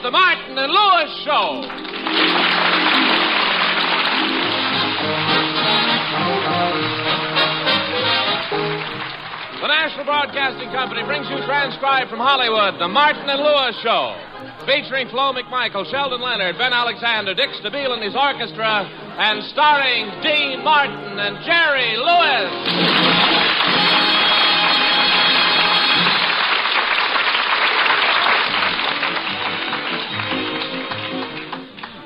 the Martin and Lewis Show. The National Broadcasting Company brings you transcribed from Hollywood, the Martin and Lewis Show, featuring Flo McMichael, Sheldon Leonard, Ben Alexander, Dick Stabile and his orchestra, and starring Dean Martin and Jerry Lewis.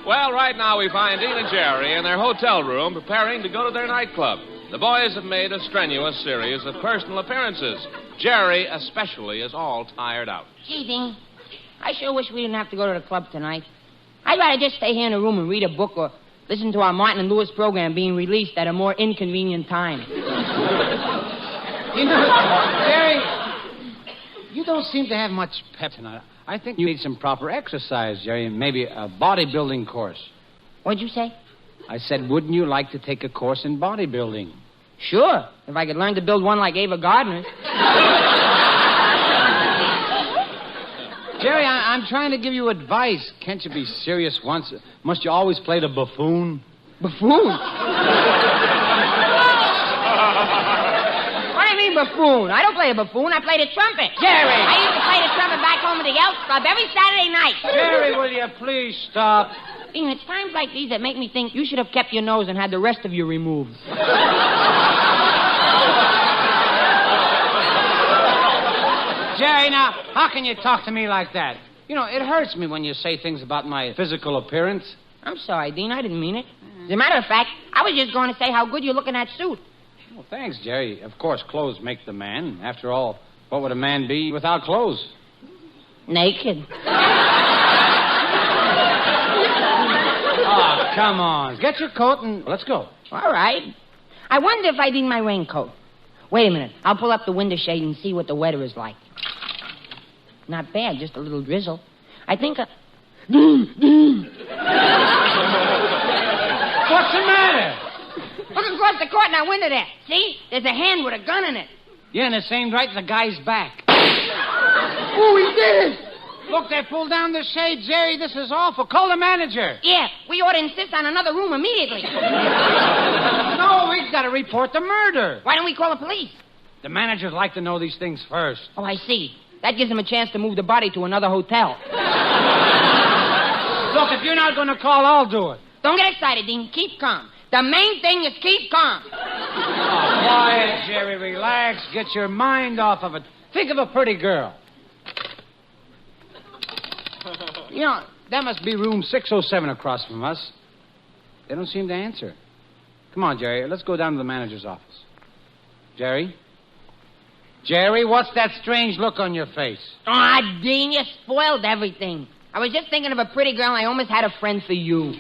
Well, right now we find Dean and Jerry in their hotel room preparing to go to their nightclub. The boys have made a strenuous series of personal appearances. Jerry, especially, is all tired out. Gee, Dean, I sure wish we didn't have to go to the club tonight. I'd rather just stay here in the room and read a book or listen to our Martin and Lewis program being released at a more inconvenient time. You know, Jerry, you don't seem to have much pep tonight. I think you need some proper exercise, Jerry, and maybe a bodybuilding course. What'd you say? I said, wouldn't you like to take a course in bodybuilding? Sure, if I could learn to build one like Ava Gardner's. Jerry, I'm trying to give you advice. Can't you be serious once? Must you always play the buffoon? Buffoon? What do you mean buffoon? I don't play the buffoon. I play the trumpet. Jerry! I used to play the trumpet back home at the Elks Club every Saturday night. Jerry, will you please stop? Dean, it's times like these that make me think you should have kept your nose and had the rest of you removed. Jerry, now, how can you talk to me like that? You know, it hurts me when you say things about my physical appearance. I'm sorry, Dean. I didn't mean it. As a matter of fact, I was just going to say how good you look in that suit. Well, thanks, Jerry. Of course, clothes make the man. After all, what would a man be without clothes? Naked. Oh, come on. Get your coat and let's go. All right. I wonder if I need my raincoat. Wait a minute. I'll pull up the window shade and see what the weather is like. Not bad, just a little drizzle. I think What's the matter? Look across the court in that window there. See? There's a hand with a gun in it. Yeah, and it's aimed right at the guy's back. Oh, he did it! Look, they pulled down the shade, Jerry. This is awful. Call the manager. Yeah, we ought to insist on another room immediately. No, we've got to report the murder. Why don't we call the police? The managers like to know these things first. Oh, I see. That gives them a chance to move the body to another hotel. Look, if you're not going to call, I'll do it. Don't get excited, Dean. Keep calm. The main thing is keep calm. Oh, quiet, Jerry. Relax. Get your mind off of it. Think of a pretty girl. You know, that must be room 607 across from us. They don't seem to answer. Come on, Jerry. Let's go down to the manager's office. Jerry? Jerry, what's that strange look on your face? Ah, Dean, you spoiled everything. I was just thinking of a pretty girl, and I almost had a friend for you.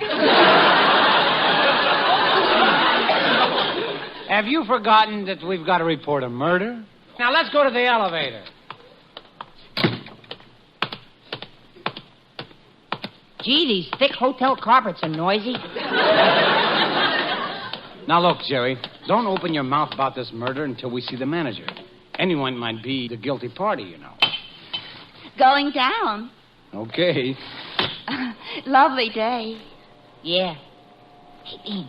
Have you forgotten that we've got to report a murder? Now, let's go to the elevator. Gee, these thick hotel carpets are noisy. Now, look, Jerry, don't open your mouth about this murder until we see the manager. Anyone might be the guilty party, you know. Going down. Okay. Lovely day. Yeah. Hey, Dean,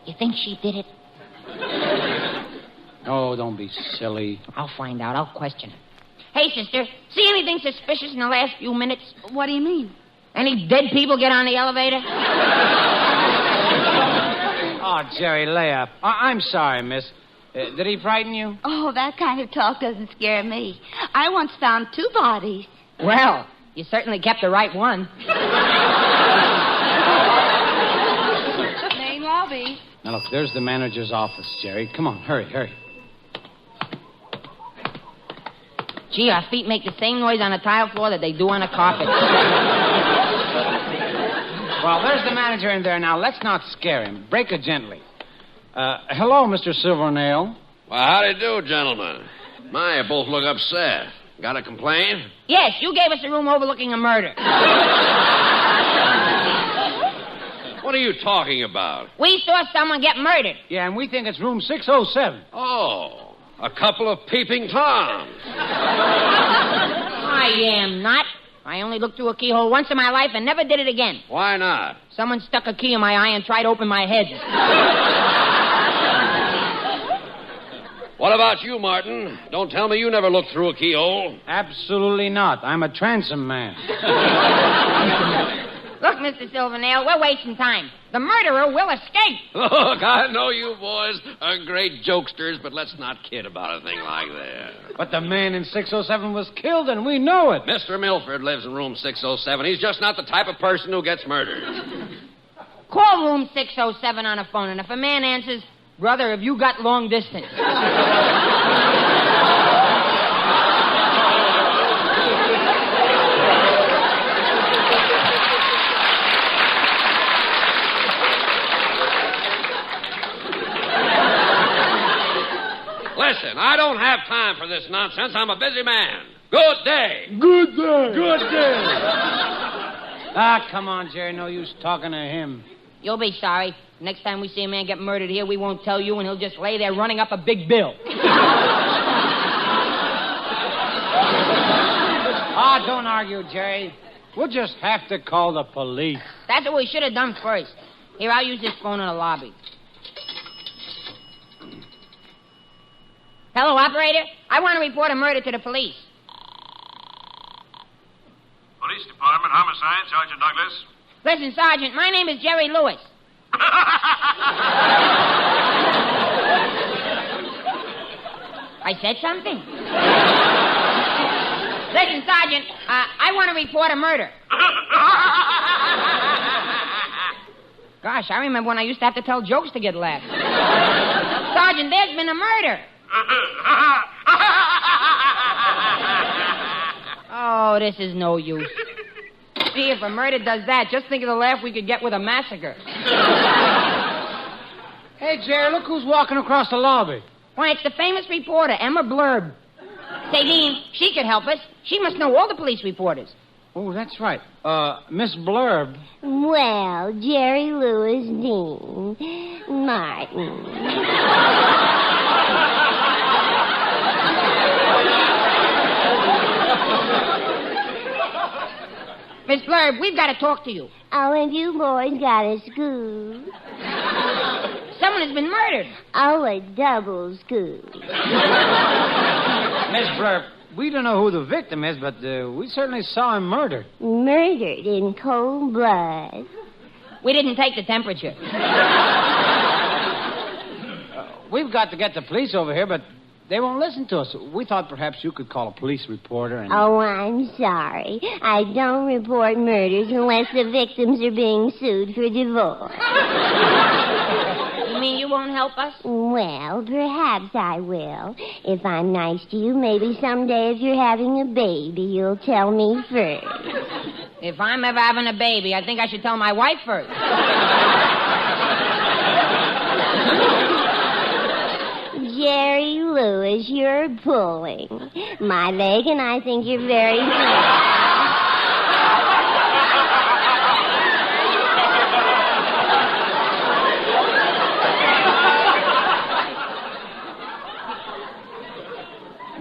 you think she did it? Oh, don't be silly. I'll find out. I'll question her. Hey, sister, see anything suspicious in the last few minutes? What do you mean? Any dead people get on the elevator? Oh, Jerry, lay up. I'm sorry, miss. Did he frighten you? Oh, that kind of talk doesn't scare me. I once found 2 bodies. Well, you certainly kept the right one. Main lobby. Now, look, there's the manager's office, Jerry. Come on, hurry. Gee, our feet make the same noise on a tile floor that they do on a carpet. Well, there's the manager in there now. Let's not scare him. Break it gently. Hello, Mr. Silvernail. Well, how do you do, gentlemen? My, you both look upset. Got a complaint? Yes, you gave us a room overlooking a murder. What are you talking about? We saw someone get murdered. Yeah, and we think it's room 607. Oh, a couple of peeping Toms. I am not. I only looked through a keyhole once in my life and never did it again. Why not? Someone stuck a key in my eye and tried to open my head. What about you, Martin? Don't tell me you never looked through a keyhole. Absolutely not. I'm a transom man. Look, Mr. Silvernail, we're wasting time. The murderer will escape. Look, I know you boys are great jokesters, but let's not kid about a thing like that. But the man in 607 was killed, and we know it. Mr. Milford lives in room 607. He's just not the type of person who gets murdered. Call room 607 on a phone, and if a man answers, brother, have you got long distance? Listen, I don't have time for this nonsense. I'm a busy man. Good day. Good day. Good day. Ah, come on, Jerry. No use talking to him. You'll be sorry. Next time we see a man get murdered here, we won't tell you, and he'll just lay there running up a big bill. Ah, don't argue, Jerry. We'll just have to call the police. That's what we should have done first. Here, I'll use this phone in the lobby. Hello, operator. I want to report a murder to the police. Police Department, Homicide, Sergeant Douglas. Listen, Sergeant, my name is Jerry Lewis. I said something? Listen, Sergeant, I want to report a murder. Gosh, I remember when I used to have to tell jokes to get laughs. Sergeant, there's been a murder. Oh, this is no use. See, if a murder does that, just think of the laugh we could get with a massacre. Hey, Jerry, look who's walking across the lobby. Why, it's the famous reporter, Emma Blurb. Say, Dean, she could help us. She must know all the police reporters. Oh, that's right. Miss Blurb. Well, Jerry Lewis, Dean, Martin. Miss Blurb, we've got to talk to you. Oh, and you boys got a scoop. Someone has been murdered. Oh, a double scoop. Miss Blurb, we don't know who the victim is, but we certainly saw him murdered. Murdered in cold blood. We didn't take the temperature. We've got to get the police over here, but they won't listen to us. We thought perhaps you could call a police reporter and... Oh, I'm sorry. I don't report murders unless the victims are being sued for divorce. You mean you won't help us? Well, perhaps I will. If I'm nice to you, maybe someday if you're having a baby, you'll tell me first. If I'm ever having a baby, I think I should tell my wife first. Jerry Lewis, you're pulling my leg, and I think you're very funny.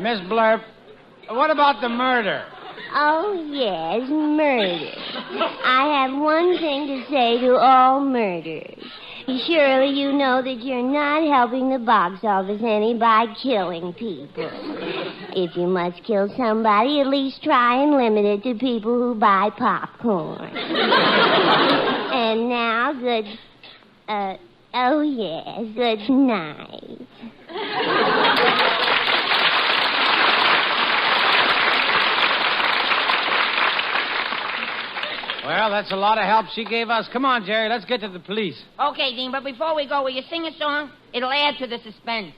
Miss Blurb, what about the murder? Oh, yes, murder. I have one thing to say to all murderers. Surely you know that you're not helping the box office any by killing people. If you must kill somebody, at least try and limit it to people who buy popcorn. And now, good night. Well, that's a lot of help she gave us. Come on, Jerry, let's get to the police. Okay, Dean, but before we go, will you sing a song? It'll add to the suspense.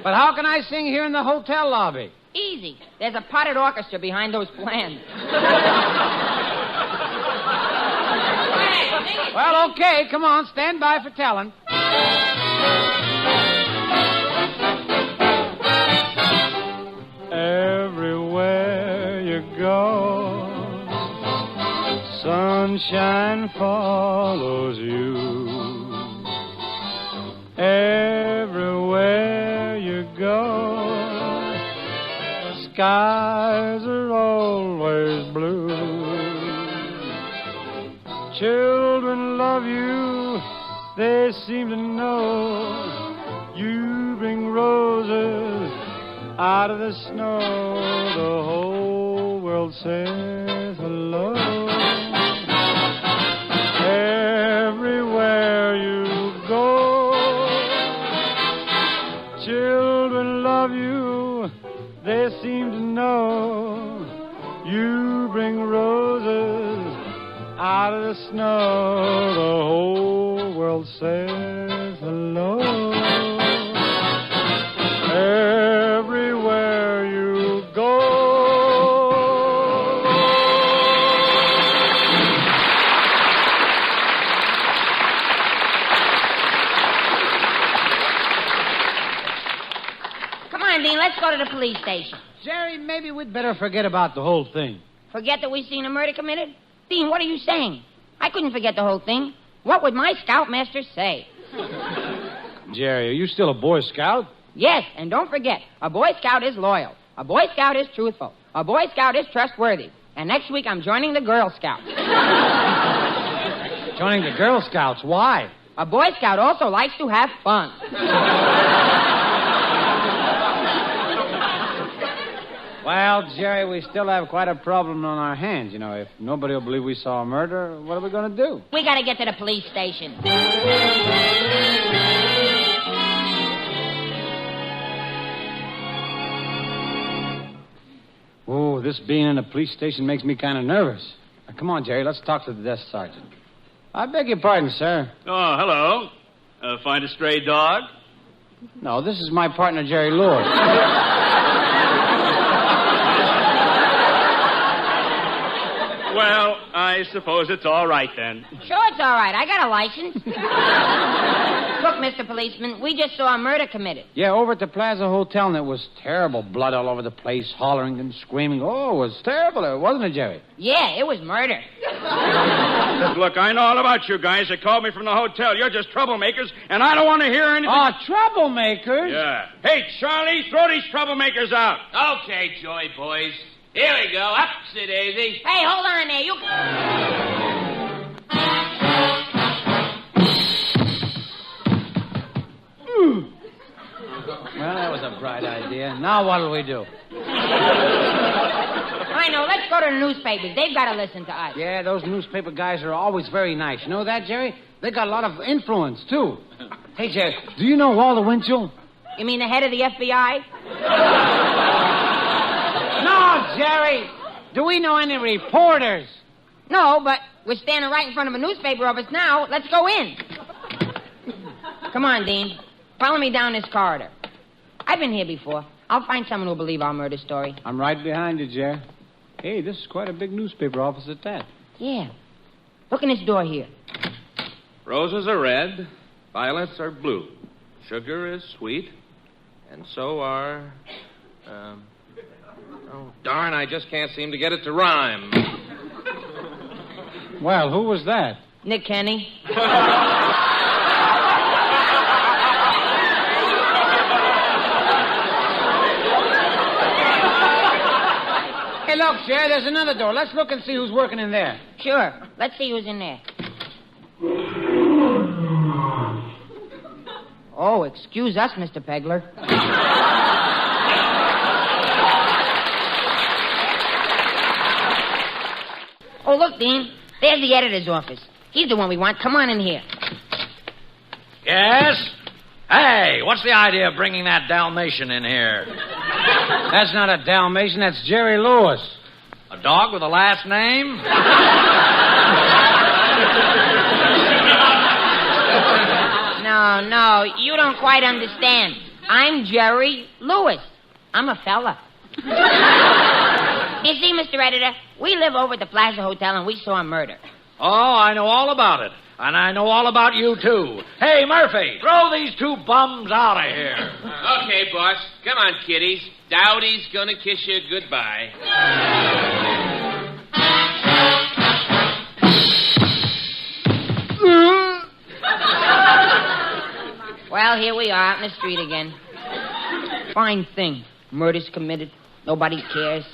But how can I sing here in the hotel lobby? Easy. There's a potted orchestra behind those plans. Well, okay, come on, stand by for telling. Everywhere you go, sunshine follows you. Everywhere you go, skies are always blue. Children love you, they seem to know. You bring roses out of the snow. The whole world says hello. Everywhere you go, children love you, they seem to know. You bring roses out of the snow. The whole world says hello. Everywhere you go. Come on, Dean, let's go to the police station. Jerry, maybe we'd better forget about the whole thing. Forget that we've seen a murder committed? Dean, what are you saying? I couldn't forget the whole thing. What would my scoutmaster say? Jerry, are you still a Boy Scout? Yes, and don't forget, a Boy Scout is loyal. A Boy Scout is truthful. A Boy Scout is trustworthy. And next week I'm joining the Girl Scouts. Joining the Girl Scouts? Why? A Boy Scout also likes to have fun. Well, Jerry, we still have quite a problem on our hands. You know, if nobody will believe we saw a murder, what are we going to do? We got to get to the police station. Oh, this being in a police station makes me kind of nervous. Now, come on, Jerry, let's talk to the desk sergeant. I beg your pardon, sir. Oh, hello. Find a stray dog? No, this is my partner, Jerry Lewis. Well, I suppose it's all right then. Sure, it's all right. I got a license. Look, Mr. Policeman, we just saw a murder committed. Yeah, over at the Plaza Hotel, and it was terrible. Blood all over the place, hollering and screaming. Oh, it was terrible, wasn't it, Jerry? Yeah, it was murder. Look, I know all about you guys. They called me from the hotel. You're just troublemakers, and I don't want to hear anything. Oh, troublemakers? Yeah. Hey, Charlie, throw these troublemakers out. Okay, Joy boys. Here we go. Upsy daisy. Hey, hold on there. You... Well, that was a bright idea. Now what'll we do? I know. Let's go to the newspapers. They've got to listen to us. Yeah, those newspaper guys are always very nice. You know that, Jerry? They got a lot of influence, too. Hey, Jerry, do you know Walter Winchell? You mean the head of the FBI? No, Jerry. Do we know any reporters? No, but we're standing right in front of a newspaper office now. Let's go in. Come on, Dean. Follow me down this corridor. I've been here before. I'll find someone who'll believe our murder story. I'm right behind you, Jerry. Hey, this is quite a big newspaper office at that. Yeah. Look in this door here. Roses are red, violets are blue, sugar is sweet, and so are... Oh, darn, I just can't seem to get it to rhyme. Well, who was that? Nick Kenny. Hey, look, Jerry, there's another door. Let's look and see who's working in there. Sure. Let's see who's in there. Oh, excuse us, Mr. Pegler. Oh, look, Dean. There's the editor's office. He's the one we want. Come on in here. Yes? Hey, what's the idea of bringing that Dalmatian in here? That's not a Dalmatian. That's Jerry Lewis. A dog with a last name? No, you don't quite understand. I'm Jerry Lewis. I'm a fella. You see, Mr. Editor, we live over at the Plaza Hotel, and we saw a murder. Oh, I know all about it. And I know all about you, too. Hey, Murphy, throw these two bums out of here. Okay, boss. Come on, kiddies. Dowdy's gonna kiss you goodbye. Well, here we are out in the street again. Fine thing. Murder's committed. Nobody cares.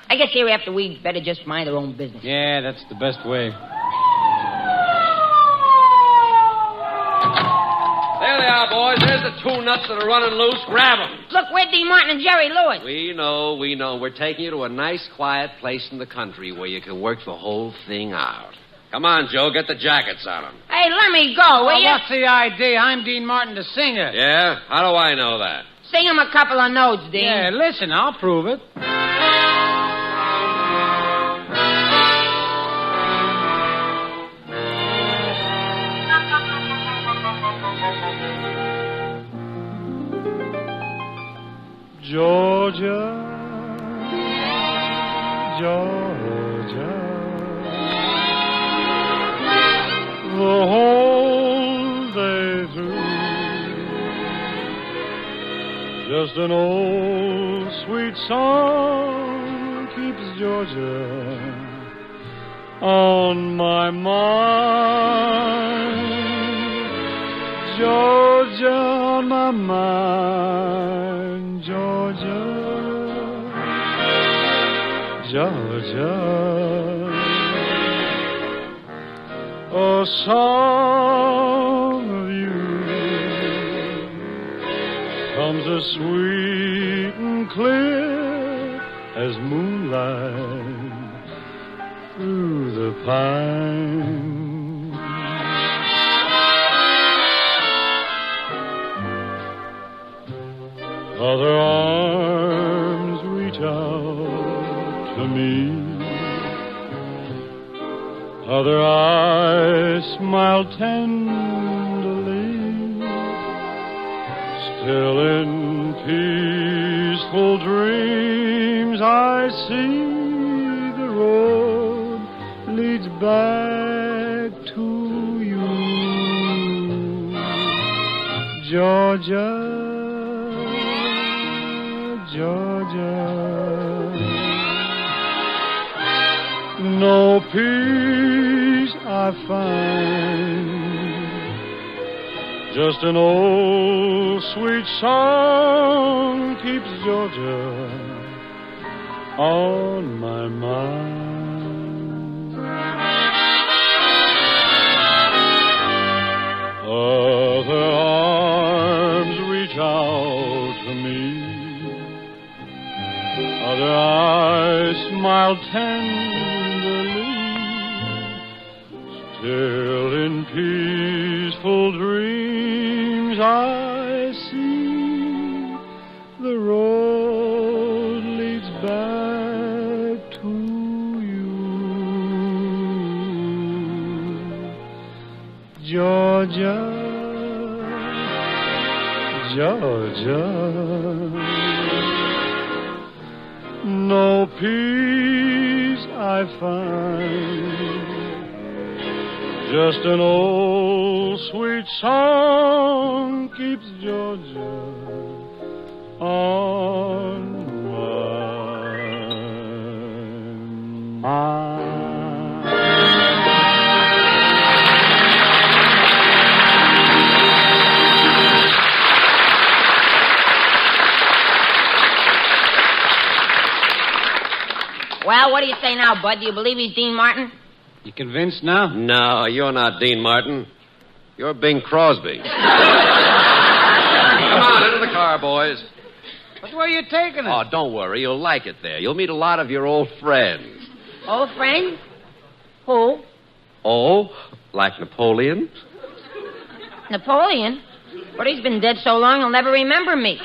I guess hereafter we better just mind our own business. Yeah, that's the best way. There they are, boys. There's the two nuts that are running loose. Grab them. Look, we're Dean Martin and Jerry Lewis. We know. We're taking you to a nice, quiet place in the country where you can work the whole thing out. Come on, Joe. Get the jackets on them. Hey, let me go, will you? What's the idea? I'm Dean Martin, the singer. Yeah? How do I know that? Sing him a couple of notes, Dean. Yeah, listen, I'll prove it. Georgia, Georgia, the whole day through, just an old sweet song keeps Georgia on my mind. Georgia on my mind, Georgia, Georgia. A song of you comes as sweet and clear as moonlight through the pine. Other arms reach out to me, other eyes smile tenderly, still in peaceful dreams I see the road leads back to you, Georgia, Georgia. No peace I find, just an old sweet song keeps Georgia on my mind. Other arms reach out to me, other eyes smile tenderly, still in peaceful dreams I see the road leads back to you, Georgia, Georgia. No peace I find, just an old sweet song keeps Georgia on my mind. Well, what do you say now, Bud? Do you believe he's Dean Martin? You convinced now? No, you're not Dean Martin. You're Bing Crosby. Come on, into the car, boys. But where are you taking us? Oh, don't worry. You'll like it there. You'll meet a lot of your old friends. Old friend? Who? Oh, like Napoleon? Napoleon? But he's been dead so long he'll never remember me.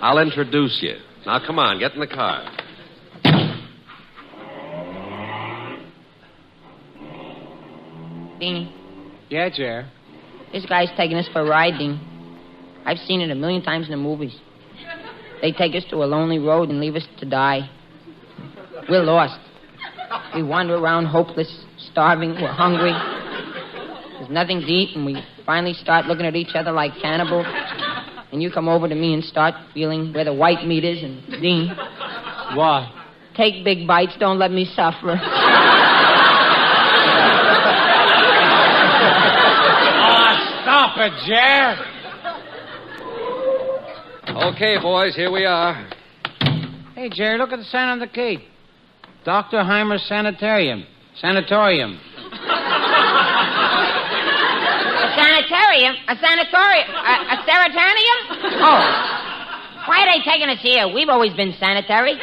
I'll introduce you. Now, come on, get in the car. Deanie, Yeah, Jer. this guy's taking us for a ride, Dean. I've seen it a million times in the movies. They take us to a lonely road and leave us to die. We're lost. We wander around hopeless, starving, we're hungry. There's nothing to eat, and we finally start looking at each other like cannibals. And you come over to me and start feeling where the white meat is, and Dean, What? take big bites, don't let me suffer. Oh, stop it, Jer. Okay, boys, here we are. Hey, Jerry, look at the sign on the gate. Dr. Heimer's Sanatorium. Sanatorium. A sanitarium? A sanatorium? A serotoninum? Oh. Why are they taking us here? We've always been sanitary.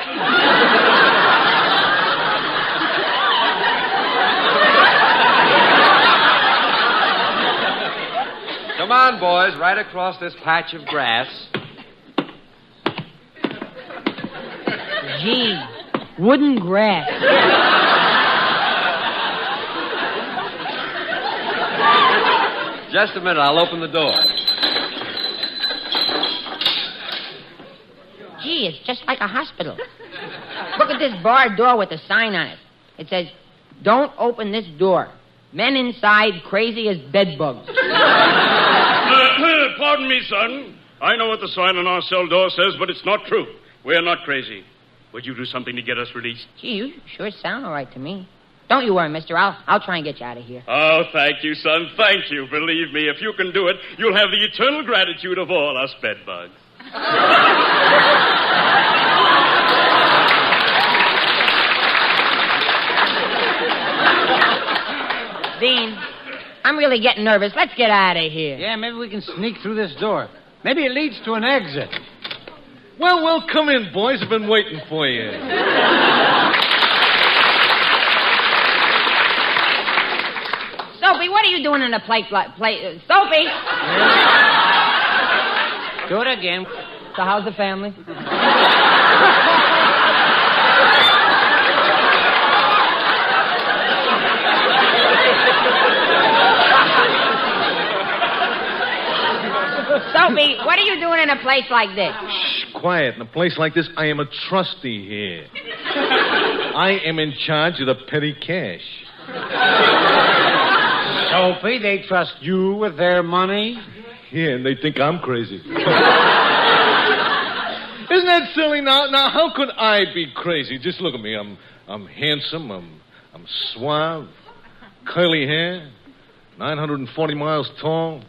Come on, boys, right across this patch of grass. Gee, wooden grass. Just a minute, I'll open the door. Gee, it's just like a hospital. Look at this barred door with a sign on it. It says, "Don't open this door. Men inside crazy as bedbugs." Pardon me, son. I know what the sign on our cell door says, but it's not true. We're not crazy. Would you do something to get us released? Gee, you sure sound all right to me. Don't you worry, mister. I'll try and get you out of here. Oh, thank you, son. Thank you. Believe me, if you can do it, you'll have the eternal gratitude of all us bedbugs. Dean, I'm really getting nervous. Let's get out of here. Yeah, maybe we can sneak through this door. Maybe it leads to an exit. Well, come in, boys. I've been waiting for you. Sophie, what are you doing in a plate? Sophie! Do it again. So how's the family? Sophie, what are you doing in a place like this? Shh, quiet. In a place like this, I am a trustee here. I am in charge of the petty cash. Sophie, they trust you with their money? Yeah, and they think I'm crazy. Isn't that silly now? Now, how could I be crazy? Just look at me. I'm handsome. I'm suave. Curly hair. 940 miles tall.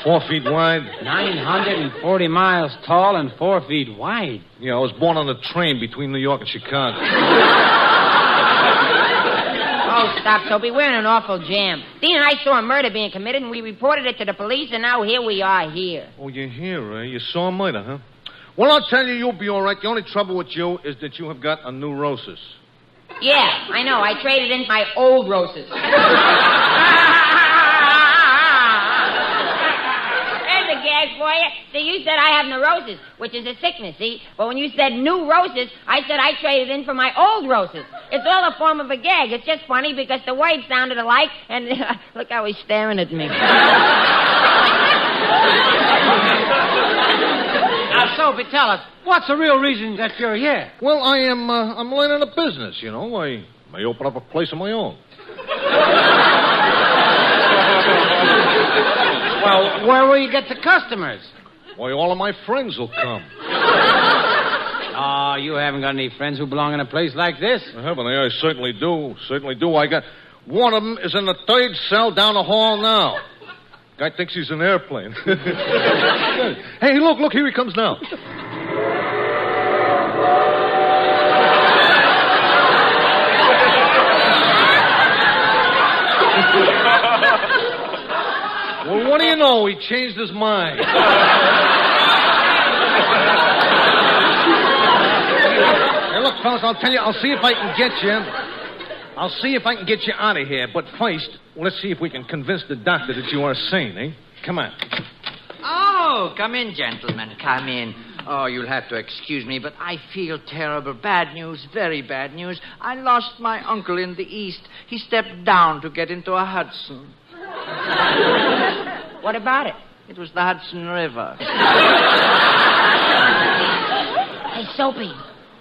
4 feet wide. 940 miles tall and 4 feet wide. Yeah, I was born on a train between New York and Chicago. Oh, stop, Sophie. We're in an awful jam. Dean and I saw a murder being committed, and we reported it to the police, and now here we are here. Oh, you're here, eh? You saw a murder, huh? Well, I'll tell you, you'll be all right. The only trouble with you is that you have got a neurosis. Yeah, I know. I traded in my old roses. There's a gag for you. See, you said I have neurosis, which is a sickness, see? But when you said new roses, I said I traded in for my old roses. It's all a form of a gag. It's just funny because the words sounded alike, and look how he's staring at me. Now, Sophie, tell us, what's the real reason that you're here? Well, I'm learning a business, you know. I may open up a place of my own. Well, where will you get the customers? Why, all of my friends will come. Oh, you haven't got any friends who belong in a place like this? Haven't I? I certainly do. Certainly do. I got... One of them is in the third cell down the hall now. Guy thinks he's an airplane. Hey, look, here he comes now. Well, what do you know? He changed his mind. Hey, look, fellas, I'll tell you, I'll see if I can get you. I'll see if I can get you out of here. But first, let's see if we can convince the doctor that you are sane, eh? Come on. Oh, come in, gentlemen. Come in. Oh, you'll have to excuse me, but I feel terrible. Bad news, very bad news. I lost my uncle in the East. He stepped down to get into a Hudson. What about it? It was the Hudson River. Hey, Soapy,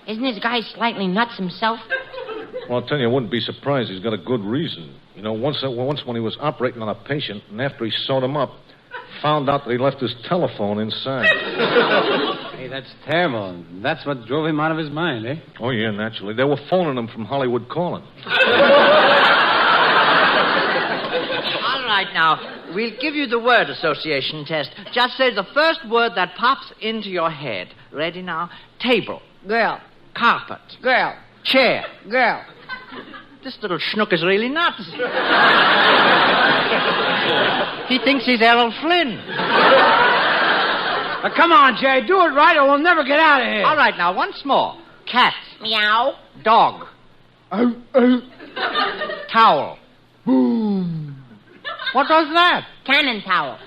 isn't this guy slightly nuts himself? Well, I'll tell you, I wouldn't be surprised. He's got a good reason. You know, once when he was operating on a patient, and after he sewed him up, found out that he left his telephone inside. Hey, that's terrible. That's what drove him out of his mind, eh? Oh, yeah, naturally. They were phoning him from Hollywood calling. All right, now, We'll give you the word association test. Just say the first word that pops into your head. Ready now? Table. Girl. Carpet. Girl. Chair. Girl. This little schnook is really nuts. He thinks he's Errol Flynn. Now, come on, Jerry. Do it right or we'll never get out of here. All right, now, once more. Cat. Meow. Dog. Towel. Boom. What was that? Cannon towel.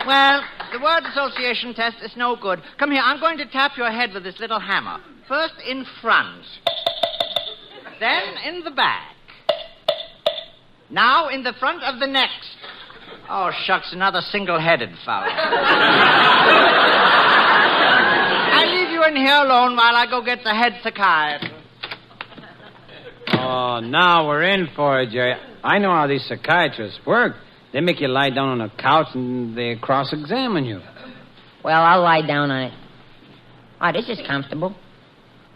Well, the word association test is no good. Come here, I'm going to tap your head with this little hammer. First in front. Then in the back. Now in the front of the next. Oh, shucks, another single-headed fellow. I leave you in here alone while I go get the head psychiatrist. Oh, now we're in for it, Jerry. I know how these psychiatrists work. They make you lie down on a couch and they cross-examine you. Well, I'll lie down on it. Oh, this is comfortable.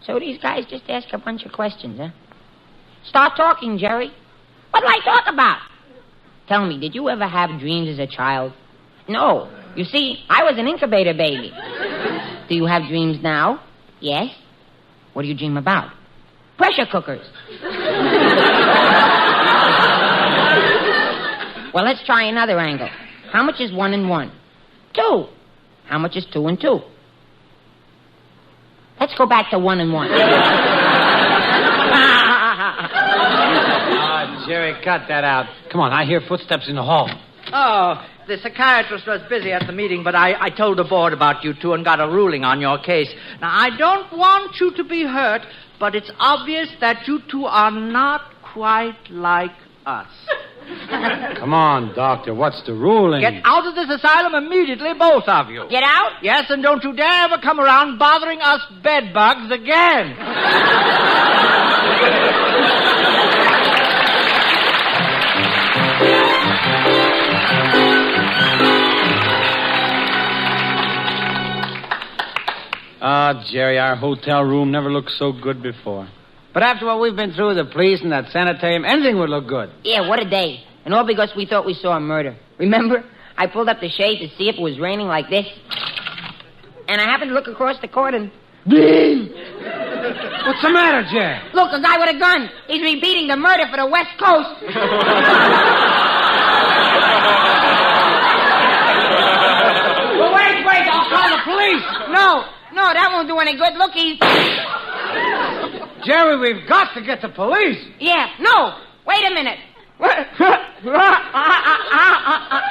So these guys just ask a bunch of questions, huh? Start talking, Jerry. What'll I talk about? Tell me, did you ever have dreams as a child? No. You see, I was an incubator baby. Do you have dreams now? Yes. What do you dream about? Pressure cookers. Well, let's try another angle. How much is 1 and 1? 2. How much is 2 and 2? Let's go back to 1 and 1. Jerry, cut that out. Come on, I hear footsteps in the hall. Oh, the psychiatrist was busy at the meeting, but I told the board about you two and got a ruling on your case. Now, I don't want you to be hurt, but it's obvious that you two are not quite like us. Come on, Doctor. What's the ruling? Get out of this asylum immediately, both of you. Get out? Yes, and don't you dare ever come around bothering us bedbugs again. Jerry, our hotel room never looked so good before. But after what we've been through, the police and that sanitarium, anything would look good. Yeah, what a day. And all because we thought we saw a murder. Remember? I pulled up the shade to see if it was raining like this. And I happened to look across the court and... What's the matter, Jerry? Look, a guy with a gun. He's repeating the murder for the West Coast. Well, wait, I'll call the police. No, that won't do any good. Look, he's... Jerry, we've got to get the police. Yeah, no. Wait a minute.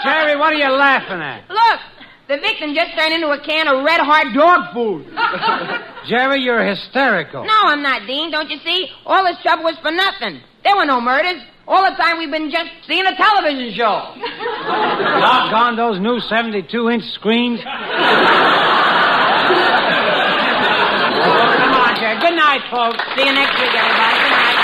Jerry, what are you laughing at? Look, the victim just turned into a can of red hot dog food. Jerry, you're hysterical. No, I'm not, Dean. Don't you see? All this trouble was for nothing. There were no murders. All the time we've been just seeing a television show. Doggone those new 72-inch screens. Come on, Jerry. Good night, folks. See you next week, everybody. Good night.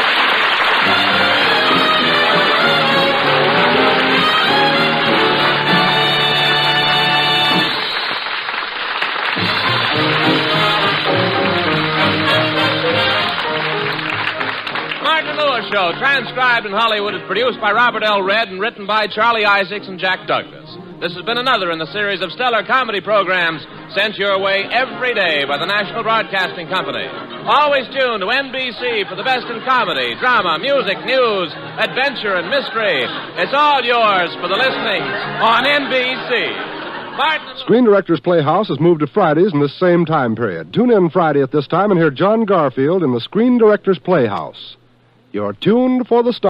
Martin Lewis Show, transcribed in Hollywood, is produced by Robert L. Redd and written by Charlie Isaacs and Jack Douglas. This has been another in the series of stellar comedy programs sent your way every day by the National Broadcasting Company. Always tuned to NBC for the best in comedy, drama, music, news, adventure, and mystery. It's all yours for the listening on NBC. Martin... Screen Directors Playhouse has moved to Fridays in this same time period. Tune in Friday at this time and hear John Garfield in the Screen Directors Playhouse. You're tuned for the start.